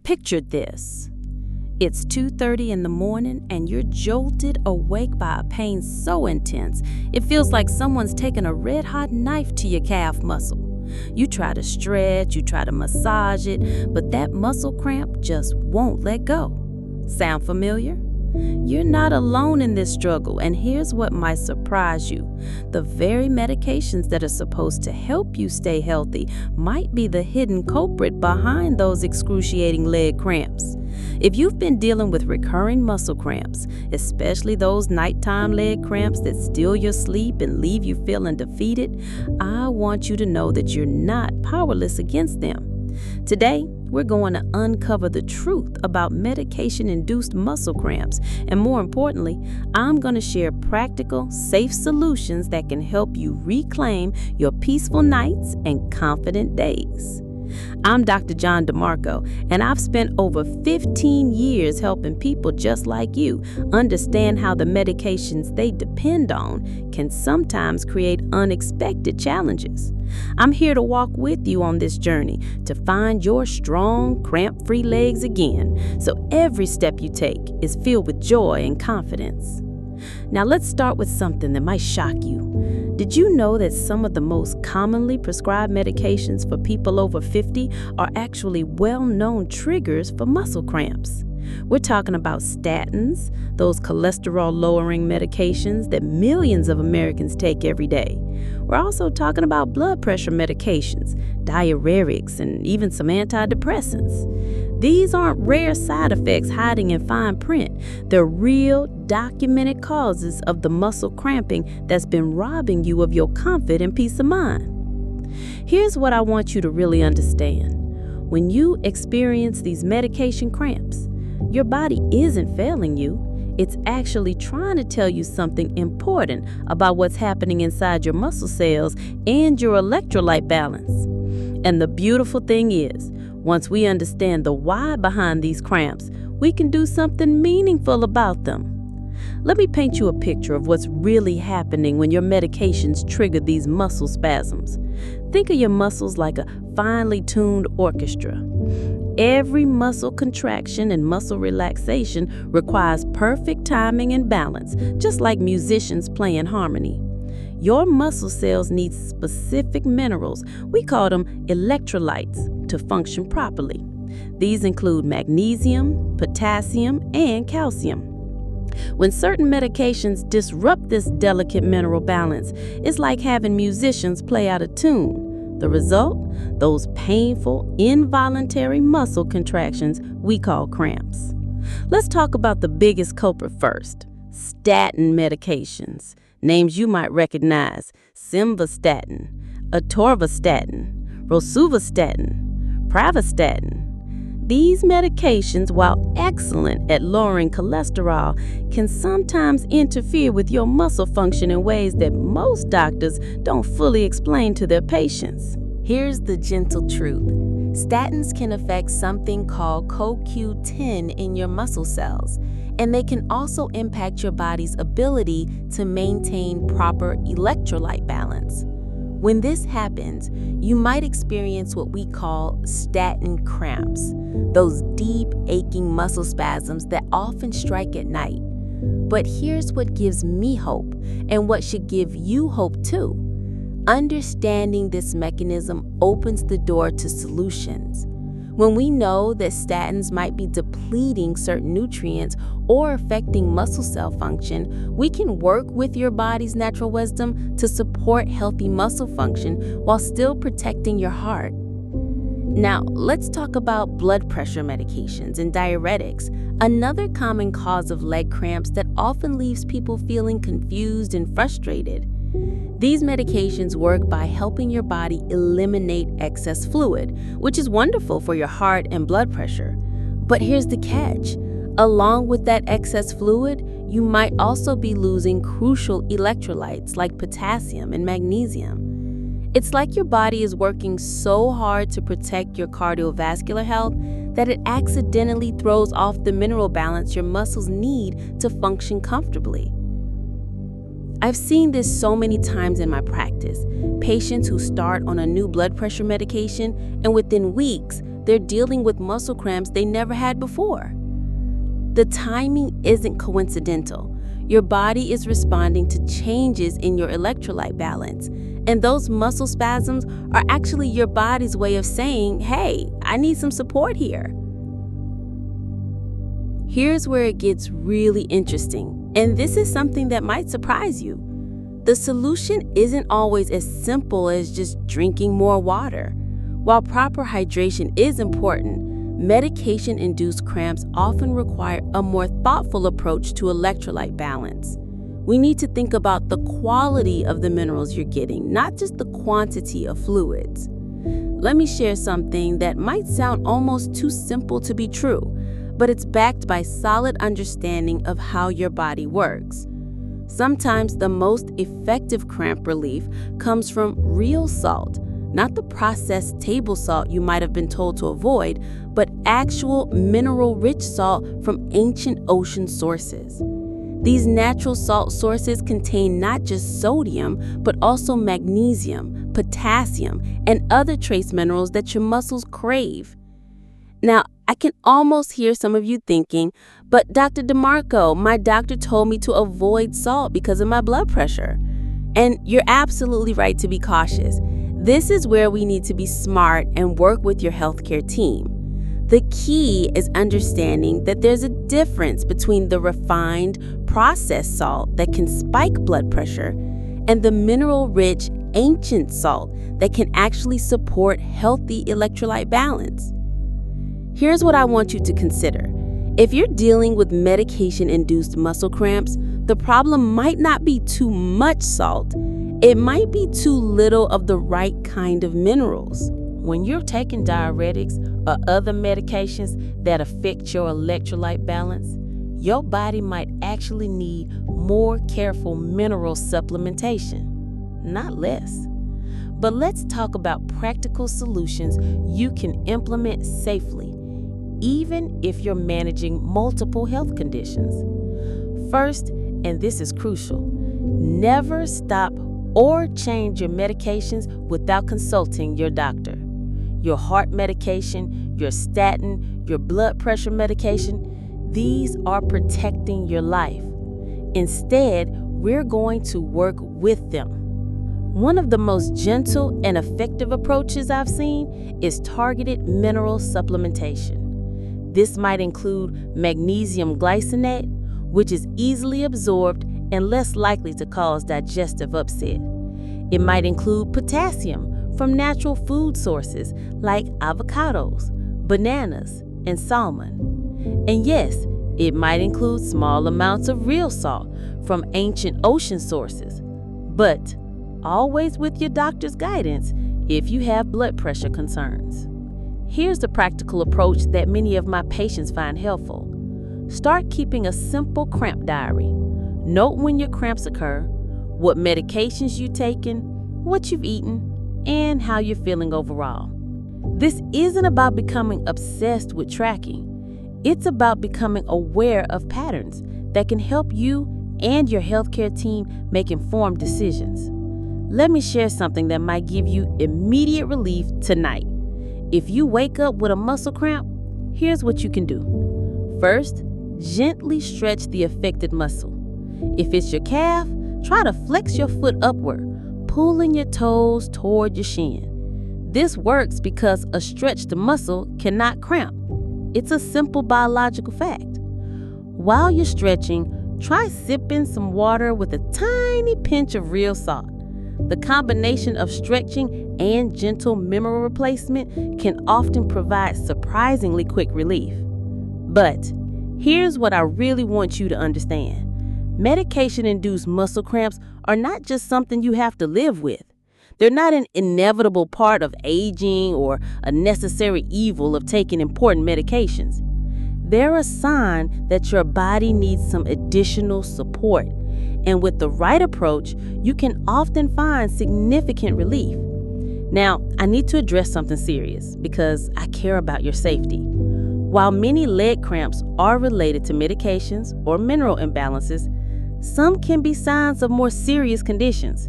Picture this. It's 2:30 in the morning and you're jolted awake by a pain so intense, it feels like someone's taken a red-hot knife to your calf muscle. You try to stretch, you try to massage it, but that muscle cramp just won't let go. Sound familiar? You're not alone in this struggle, and here's what might surprise you. The very medications that are supposed to help you stay healthy might be the hidden culprit behind those excruciating leg cramps. If you've been dealing with recurring muscle cramps, especially those nighttime leg cramps that steal your sleep and leave you feeling defeated, I want you to know that you're not powerless against them. Today, we're going to uncover the truth about medication-induced muscle cramps, and more importantly, I'm going to share practical, safe solutions that can help you reclaim your peaceful nights and confident days. I'm Dr. John DeMarco, and I've spent over 15 years helping people just like you understand how the medications they depend on can sometimes create unexpected challenges. I'm here to walk with you on this journey to find your strong, cramp-free legs again, so every step you take is filled with joy and confidence. Now let's start with something that might shock you. Did you know that some of the most commonly prescribed medications for people over 50 are actually well-known triggers for muscle cramps? We're talking about statins, those cholesterol-lowering medications that millions of Americans take every day. We're also talking about blood pressure medications, diuretics, and even some antidepressants. These aren't rare side effects hiding in fine print. They're real, documented causes of the muscle cramping that's been robbing you of your comfort and peace of mind. Here's what I want you to really understand. When you experience these medication cramps, your body isn't failing you. It's actually trying to tell you something important about what's happening inside your muscle cells and your electrolyte balance. And the beautiful thing is, once we understand the why behind these cramps, we can do something meaningful about them. Let me paint you a picture of what's really happening when your medications trigger these muscle spasms. Think of your muscles like a finely tuned orchestra. Every muscle contraction and muscle relaxation requires perfect timing and balance, just like musicians playing harmony. Your muscle cells need specific minerals, we call them electrolytes, to function properly. These include magnesium, potassium, and calcium. When certain medications disrupt this delicate mineral balance, it's like having musicians play out of tune. The result? Those painful, involuntary muscle contractions we call cramps. Let's talk about the biggest culprit first: statin medications. Names you might recognize: simvastatin, atorvastatin, rosuvastatin, pravastatin. These medications, while excellent at lowering cholesterol, can sometimes interfere with your muscle function in ways that most doctors don't fully explain to their patients. Here's the gentle truth. Statins can affect something called CoQ10 in your muscle cells, and they can also impact your body's ability to maintain proper electrolyte balance. When this happens, you might experience what we call statin cramps, those deep, aching muscle spasms that often strike at night. But here's what gives me hope, and what should give you hope too. Understanding this mechanism opens the door to solutions. When we know that statins might be depleting certain nutrients or affecting muscle cell function, we can work with your body's natural wisdom to support healthy muscle function while still protecting your heart. Now, let's talk about blood pressure medications and diuretics, another common cause of leg cramps that often leaves people feeling confused and frustrated. These medications work by helping your body eliminate excess fluid, which is wonderful for your heart and blood pressure. But here's the catch. Along with that excess fluid, you might also be losing crucial electrolytes like potassium and magnesium. It's like your body is working so hard to protect your cardiovascular health that it accidentally throws off the mineral balance your muscles need to function comfortably. I've seen this so many times in my practice. Patients who start on a new blood pressure medication and within weeks, they're dealing with muscle cramps they never had before. The timing isn't coincidental. Your body is responding to changes in your electrolyte balance, and those muscle spasms are actually your body's way of saying, hey, I need some support here. Here's where it gets really interesting, and this is something that might surprise you. The solution isn't always as simple as just drinking more water. While proper hydration is important, medication-induced cramps often require a more thoughtful approach to electrolyte balance. We need to think about the quality of the minerals you're getting, not just the quantity of fluids. Let me share something that might sound almost too simple to be true, but it's backed by solid understanding of how your body works. Sometimes the most effective cramp relief comes from real salt, not the processed table salt you might have been told to avoid, but actual mineral-rich salt from ancient ocean sources. These natural salt sources contain not just sodium, but also magnesium, potassium, and other trace minerals that your muscles crave. Now, I can almost hear some of you thinking, but Dr. DeMarco, my doctor told me to avoid salt because of my blood pressure. And you're absolutely right to be cautious. This is where we need to be smart and work with your healthcare team. The key is understanding that there's a difference between the refined, processed salt that can spike blood pressure and the mineral-rich, ancient salt that can actually support healthy electrolyte balance. Here's what I want you to consider. If you're dealing with medication-induced muscle cramps, the problem might not be too much salt. It might be too little of the right kind of minerals. When you're taking diuretics or other medications that affect your electrolyte balance, your body might actually need more careful mineral supplementation, not less. But let's talk about practical solutions you can implement safely, even if you're managing multiple health conditions. First, and this is crucial, never stop or change your medications without consulting your doctor. Your heart medication, your statin, your blood pressure medication, these are protecting your life. Instead, we're going to work with them. One of the most gentle and effective approaches I've seen is targeted mineral supplementation. This might include magnesium glycinate, which is easily absorbed and less likely to cause digestive upset. It might include potassium from natural food sources like avocados, bananas, and salmon. And yes, it might include small amounts of real salt from ancient ocean sources, but always with your doctor's guidance if you have blood pressure concerns. Here's the practical approach that many of my patients find helpful. Start keeping a simple cramp diary. Note when your cramps occur, what medications you've taken, what you've eaten, and how you're feeling overall. This isn't about becoming obsessed with tracking. It's about becoming aware of patterns that can help you and your healthcare team make informed decisions. Let me share something that might give you immediate relief tonight. If you wake up with a muscle cramp, here's what you can do. First, gently stretch the affected muscle. If it's your calf, try to flex your foot upward, pulling your toes toward your shin. This works because a stretched muscle cannot cramp. It's a simple biological fact. While you're stretching, try sipping some water with a tiny pinch of real salt. The combination of stretching and gentle mineral replacement can often provide surprisingly quick relief. But here's what I really want you to understand. Medication-induced muscle cramps are not just something you have to live with. They're not an inevitable part of aging or a necessary evil of taking important medications. They're a sign that your body needs some additional support. And with the right approach, you can often find significant relief. Now, I need to address something serious because I care about your safety. While many leg cramps are related to medications or mineral imbalances, some can be signs of more serious conditions.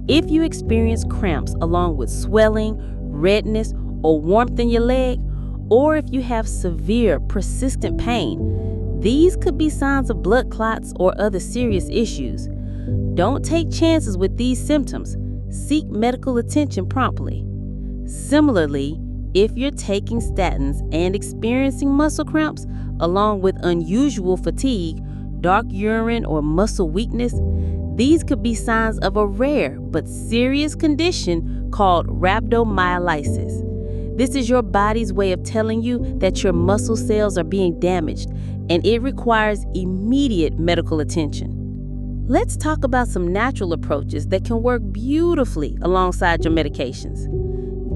If you experience cramps along with swelling, redness, or warmth in your leg, or if you have severe, persistent pain. These could be signs of blood clots or other serious issues. Don't take chances with these symptoms. Seek medical attention promptly. Similarly, if you're taking statins and experiencing muscle cramps, along with unusual fatigue, dark urine, or muscle weakness, these could be signs of a rare but serious condition called rhabdomyolysis. This is your body's way of telling you that your muscle cells are being damaged, and it requires immediate medical attention. Let's talk about some natural approaches that can work beautifully alongside your medications.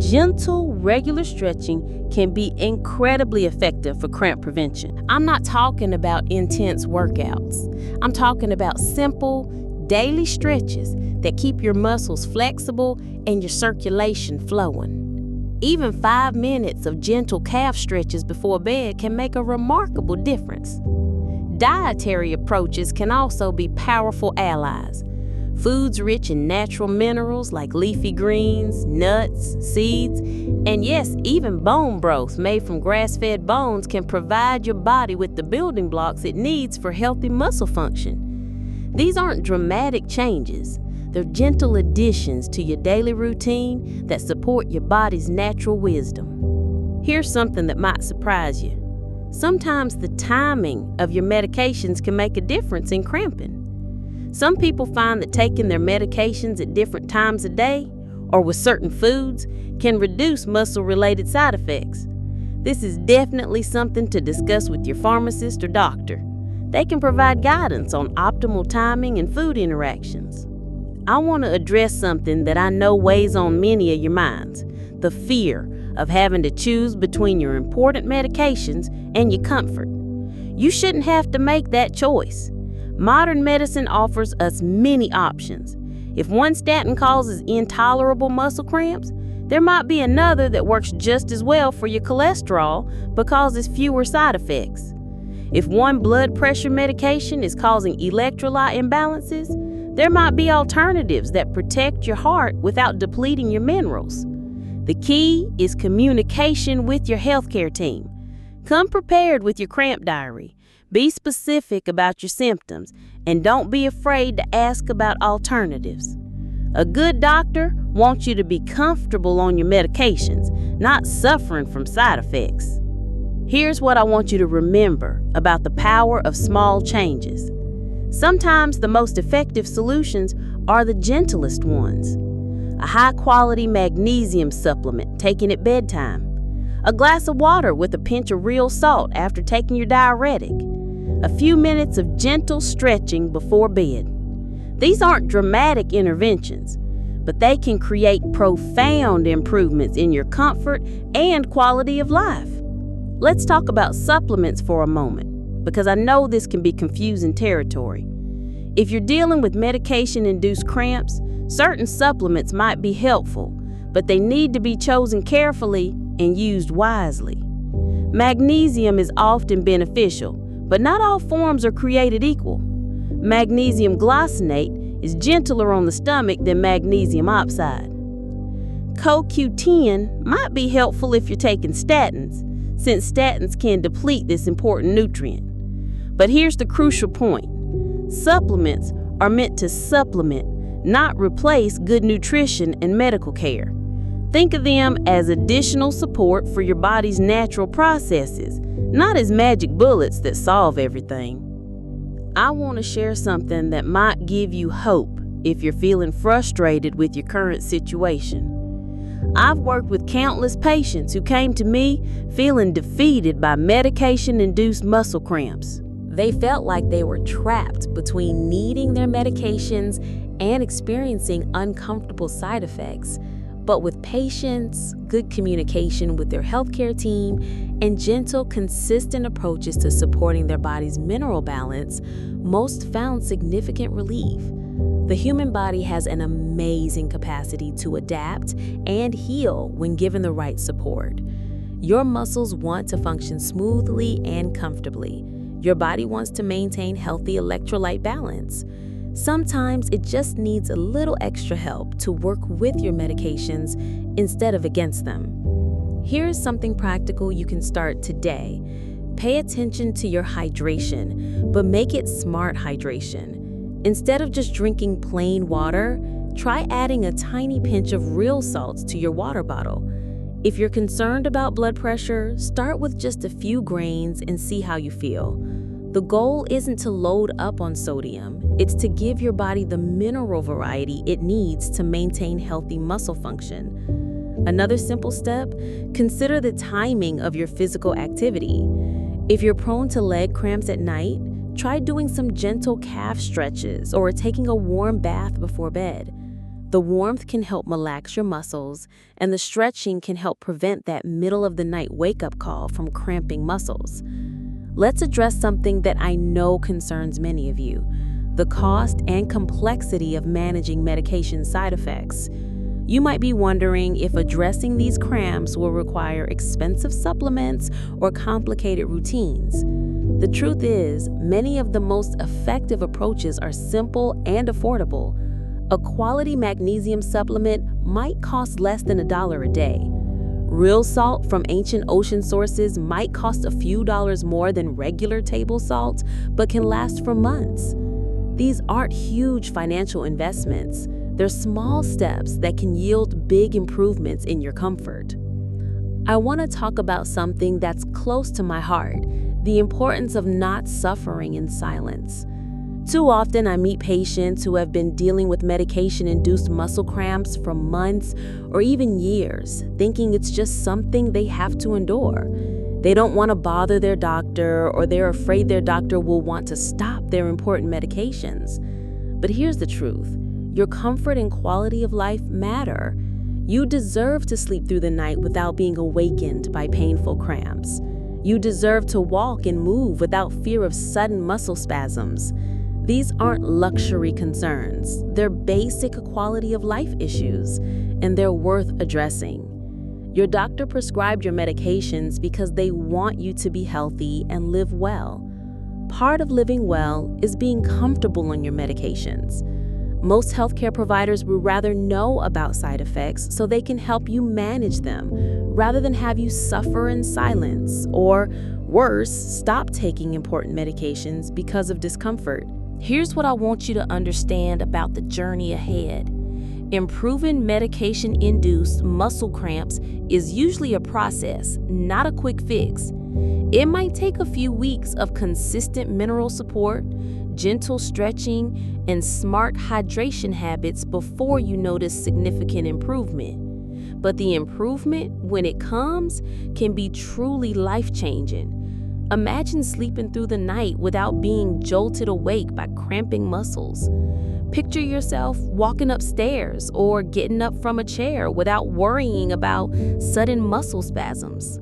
Gentle, regular stretching can be incredibly effective for cramp prevention. I'm not talking about intense workouts. I'm talking about simple, daily stretches that keep your muscles flexible and your circulation flowing. Even 5 minutes of gentle calf stretches before bed can make a remarkable difference. Dietary approaches can also be powerful allies. Foods rich in natural minerals like leafy greens, nuts, seeds, and yes, even bone broth made from grass-fed bones can provide your body with the building blocks it needs for healthy muscle function. These aren't dramatic changes. They're gentle additions to your daily routine that support your body's natural wisdom. Here's something that might surprise you. Sometimes the timing of your medications can make a difference in cramping. Some people find that taking their medications at different times of day or with certain foods can reduce muscle-related side effects. This is definitely something to discuss with your pharmacist or doctor. They can provide guidance on optimal timing and food interactions. I want to address something that I know weighs on many of your minds: the fear of having to choose between your important medications and your comfort. You shouldn't have to make that choice. Modern medicine offers us many options. If one statin causes intolerable muscle cramps, there might be another that works just as well for your cholesterol but causes fewer side effects. If one blood pressure medication is causing electrolyte imbalances, there might be alternatives that protect your heart without depleting your minerals. The key is communication with your healthcare team. Come prepared with your cramp diary. Be specific about your symptoms, and don't be afraid to ask about alternatives. A good doctor wants you to be comfortable on your medications, not suffering from side effects. Here's what I want you to remember about the power of small changes. Sometimes the most effective solutions are the gentlest ones. A high-quality magnesium supplement taken at bedtime. A glass of water with a pinch of real salt after taking your diuretic. A few minutes of gentle stretching before bed. These aren't dramatic interventions, but they can create profound improvements in your comfort and quality of life. Let's talk about supplements for a moment, because I know this can be confusing territory. If you're dealing with medication-induced cramps, certain supplements might be helpful, but they need to be chosen carefully and used wisely. Magnesium is often beneficial, but not all forms are created equal. Magnesium glycinate is gentler on the stomach than magnesium oxide. CoQ10 might be helpful if you're taking statins, since statins can deplete this important nutrient. But here's the crucial point. Supplements are meant to supplement, not replace good nutrition and medical care. Think of them as additional support for your body's natural processes, not as magic bullets that solve everything. I want to share something that might give you hope if you're feeling frustrated with your current situation. I've worked with countless patients who came to me feeling defeated by medication-induced muscle cramps. They felt like they were trapped between needing their medications and experiencing uncomfortable side effects. But with patience, good communication with their healthcare team, and gentle, consistent approaches to supporting their body's mineral balance, most found significant relief. The human body has an amazing capacity to adapt and heal when given the right support. Your muscles want to function smoothly and comfortably. Your body wants to maintain healthy electrolyte balance. Sometimes it just needs a little extra help to work with your medications instead of against them. Here's something practical you can start today. Pay attention to your hydration, but make it smart hydration. Instead of just drinking plain water, try adding a tiny pinch of real salts to your water bottle. If you're concerned about blood pressure, start with just a few grains and see how you feel. The goal isn't to load up on sodium, it's to give your body the mineral variety it needs to maintain healthy muscle function. Another simple step, consider the timing of your physical activity. If you're prone to leg cramps at night, try doing some gentle calf stretches or taking a warm bath before bed. The warmth can help relax your muscles, and the stretching can help prevent that middle-of-the-night wake-up call from cramping muscles. Let's address something that I know concerns many of you: the cost and complexity of managing medication side effects. You might be wondering if addressing these cramps will require expensive supplements or complicated routines. The truth is, many of the most effective approaches are simple and affordable. A quality magnesium supplement might cost less than $1 a day. Real salt from ancient ocean sources might cost a few dollars more than regular table salt, but can last for months. These aren't huge financial investments. They're small steps that can yield big improvements in your comfort. I want to talk about something that's close to my heart: the importance of not suffering in silence. Too often I meet patients who have been dealing with medication-induced muscle cramps for months or even years, thinking it's just something they have to endure. They don't want to bother their doctor, or they're afraid their doctor will want to stop their important medications. But here's the truth: your comfort and quality of life matter. You deserve to sleep through the night without being awakened by painful cramps. You deserve to walk and move without fear of sudden muscle spasms. These aren't luxury concerns. They're basic quality of life issues, and they're worth addressing. Your doctor prescribed your medications because they want you to be healthy and live well. Part of living well is being comfortable on your medications. Most healthcare providers would rather know about side effects so they can help you manage them, rather than have you suffer in silence, or worse, stop taking important medications because of discomfort. Here's what I want you to understand about the journey ahead. Improving medication-induced muscle cramps is usually a process, not a quick fix. It might take a few weeks of consistent mineral support, gentle stretching, and smart hydration habits before you notice significant improvement. But the improvement, when it comes, can be truly life-changing. Imagine sleeping through the night without being jolted awake by cramping muscles. Picture yourself walking upstairs or getting up from a chair without worrying about sudden muscle spasms.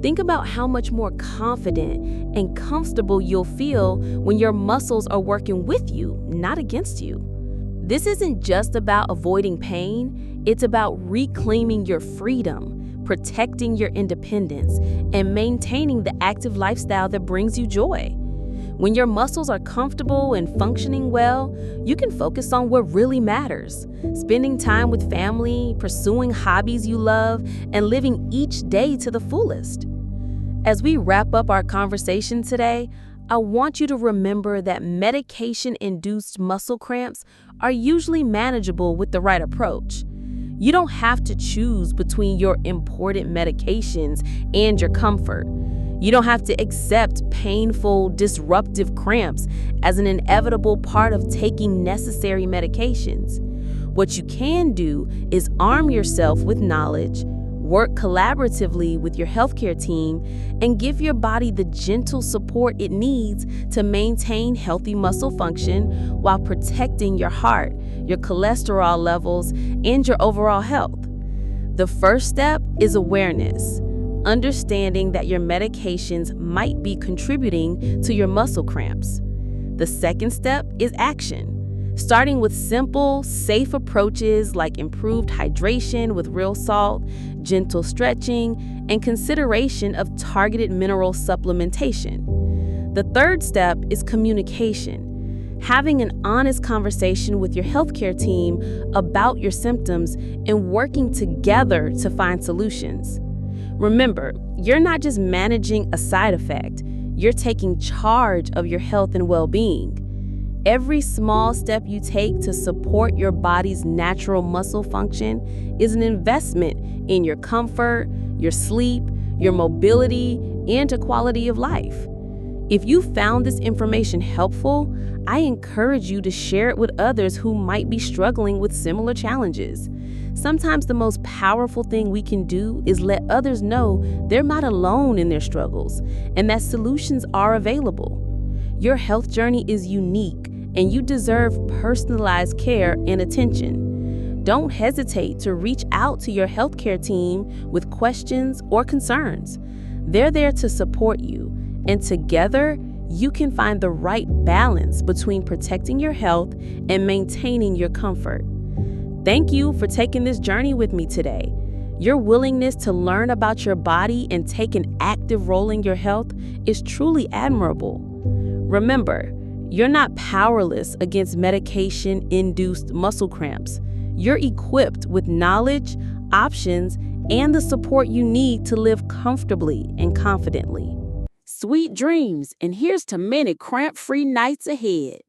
Think about how much more confident and comfortable you'll feel when your muscles are working with you, not against you. This isn't just about avoiding pain, it's about reclaiming your freedom, protecting your independence, and maintaining the active lifestyle that brings you joy. When your muscles are comfortable and functioning well, you can focus on what really matters: spending time with family, pursuing hobbies you love, and living each day to the fullest. As we wrap up our conversation today, I want you to remember that medication-induced muscle cramps are usually manageable with the right approach. You don't have to choose between your important medications and your comfort. You don't have to accept painful, disruptive cramps as an inevitable part of taking necessary medications. What you can do is arm yourself with knowledge, work collaboratively with your healthcare team, and give your body the gentle support it needs to maintain healthy muscle function while protecting your heart, your cholesterol levels, and your overall health. The first step is awareness, understanding that your medications might be contributing to your muscle cramps. The second step is action, starting with simple, safe approaches like improved hydration with real salt, gentle stretching, and consideration of targeted mineral supplementation. The third step is communication, having an honest conversation with your healthcare team about your symptoms and working together to find solutions. Remember, you're not just managing a side effect, you're taking charge of your health and well-being. Every small step you take to support your body's natural muscle function is an investment in your comfort, your sleep, your mobility, and a quality of life. If you found this information helpful, I encourage you to share it with others who might be struggling with similar challenges. Sometimes the most powerful thing we can do is let others know they're not alone in their struggles and that solutions are available. Your health journey is unique, and you deserve personalized care and attention. Don't hesitate to reach out to your healthcare team with questions or concerns. They're there to support you, and together, you can find the right balance between protecting your health and maintaining your comfort. Thank you for taking this journey with me today. Your willingness to learn about your body and take an active role in your health is truly admirable. Remember, you're not powerless against medication-induced muscle cramps. You're equipped with knowledge, options, and the support you need to live comfortably and confidently. Sweet dreams, and here's to many cramp-free nights ahead.